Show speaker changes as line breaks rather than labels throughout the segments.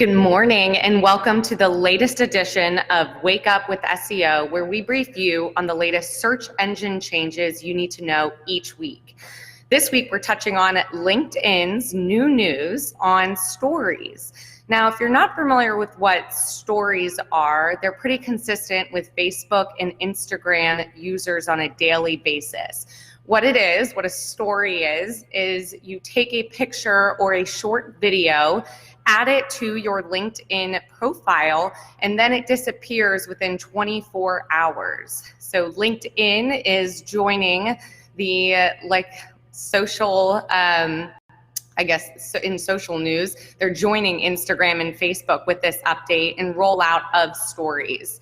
Good morning and welcome to the latest edition of Wake Up with SEO, where we brief you on the latest search engine changes you need to know each week. This week, we're touching on LinkedIn's new news on stories. Now, if you're not familiar with what stories are, they're pretty consistent with Facebook and Instagram users on a daily basis. What a story is you take a picture or a short video, add it to your LinkedIn profile, and then it disappears within 24 hours. So LinkedIn is joining the social, in social news, they're joining Instagram and Facebook with this update and rollout of stories.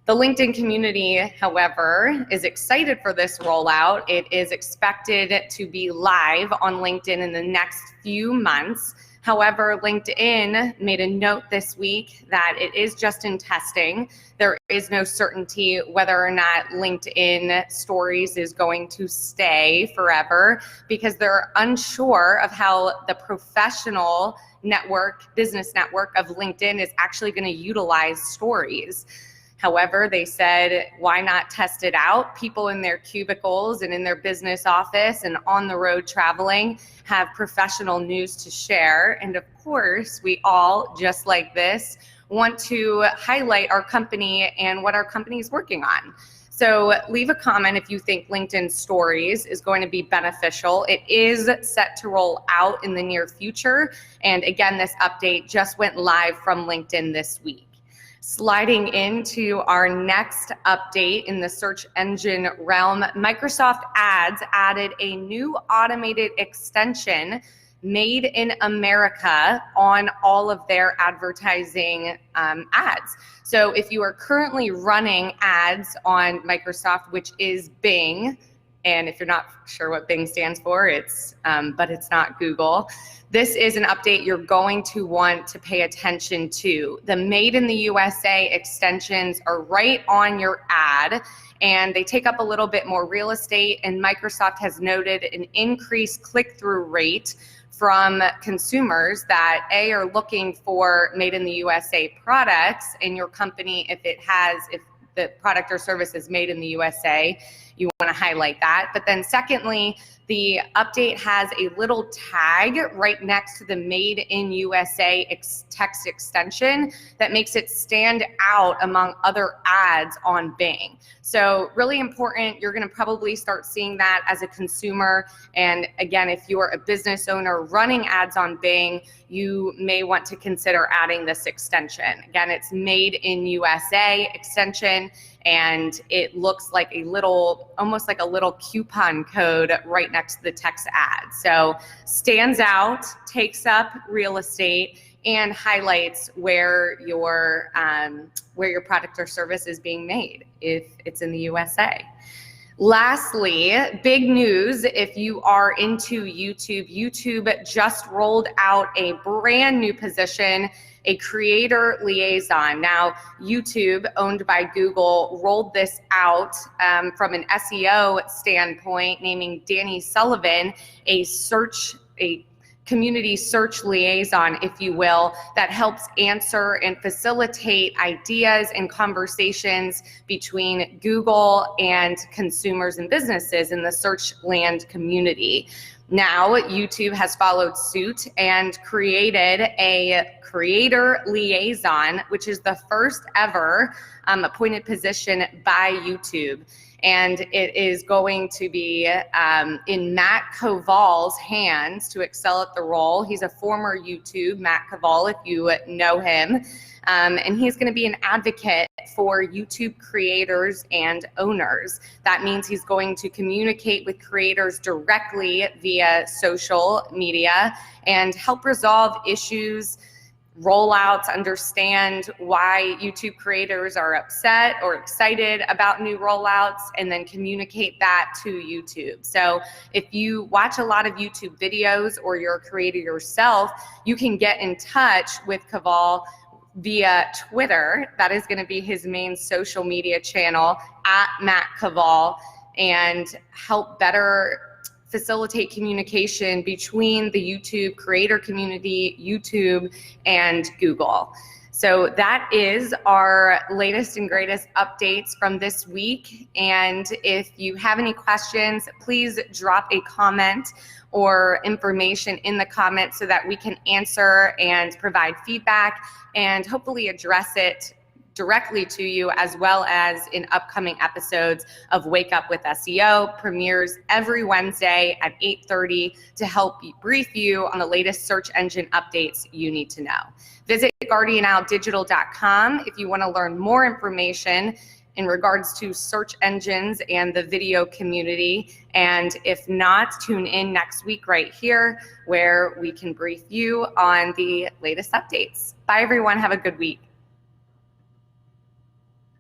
The LinkedIn community, however, is excited for this rollout. It is expected to be live on LinkedIn in the next few months. However, LinkedIn made a note this week that it is just in testing. There is no certainty whether or not LinkedIn Stories is going to stay forever because they're unsure of how the professional network, business network of LinkedIn is actually going to utilize stories. However, they said, why not test it out? People in their cubicles and in their business office and on the road traveling have professional news to share. And of course, we all, just like this, want to highlight our company and what our company is working on. So leave a comment if you think LinkedIn Stories is going to be beneficial. It is set to roll out in the near future. And again, this update just went live from LinkedIn this week. Sliding into our next update in the search engine realm, Microsoft Ads added a new automated extension made in America on all of their advertising ads. So if you are currently running ads on Microsoft, which is Bing, and if you're not sure what Bing stands for, but it's not Google. This is an update you're going to want to pay attention to. The Made in the USA extensions are right on your ad, and they take up a little bit more real estate, and Microsoft has noted an increased click-through rate from consumers that are looking for Made in the USA products in your company. If the product or service is made in the USA, you want to highlight that. But then secondly, the update has a little tag right next to the Made in USA text extension that makes it stand out among other ads on Bing. So really important. You're going to probably start seeing that as a consumer. And again, if you're a business owner running ads on Bing, you may want to consider adding this extension. Again, it's Made in USA extension, and it looks like almost like a little coupon code right next to the text ad. So stands out, takes up real estate, and highlights where your product or service is being made if it's in the USA. Lastly, big news if you are into YouTube. YouTube just rolled out a brand new position, a creator liaison. Now, YouTube, owned by Google, rolled this out from an SEO standpoint, naming Danny Sullivan a community search liaison, if you will, that helps answer and facilitate ideas and conversations between Google and consumers and businesses in the search land community. Now, YouTube has followed suit and created a creator liaison, which is the first ever appointed position by YouTube. And it is going to be in Matt Koval's hands to excel at the role. He's a former YouTube, Matt Koval, if you know him. And he's going to be an advocate for YouTube creators and owners. That means he's going to communicate with creators directly via social media and help resolve issues, rollouts, understand why YouTube creators are upset or excited about new rollouts, and then communicate that to YouTube. So if you watch a lot of YouTube videos or you're a creator yourself, you can get in touch with Koval via Twitter. That is going to be his main social media channel, @Matt Koval, and help better facilitate communication between the YouTube creator community, YouTube, and Google. So that is our latest and greatest updates from this week. And if you have any questions, please drop a comment or information in the comments so that we can answer and provide feedback and hopefully address it directly to you, as well as in upcoming episodes of Wake Up with SEO. Premieres every Wednesday at 8:30 to help brief you on the latest search engine updates you need to know. Visit guardianowdigital.com if you want to learn more information in regards to search engines and the video community. And if not, tune in next week right here where we can brief you on the latest updates. Bye everyone, have a good week.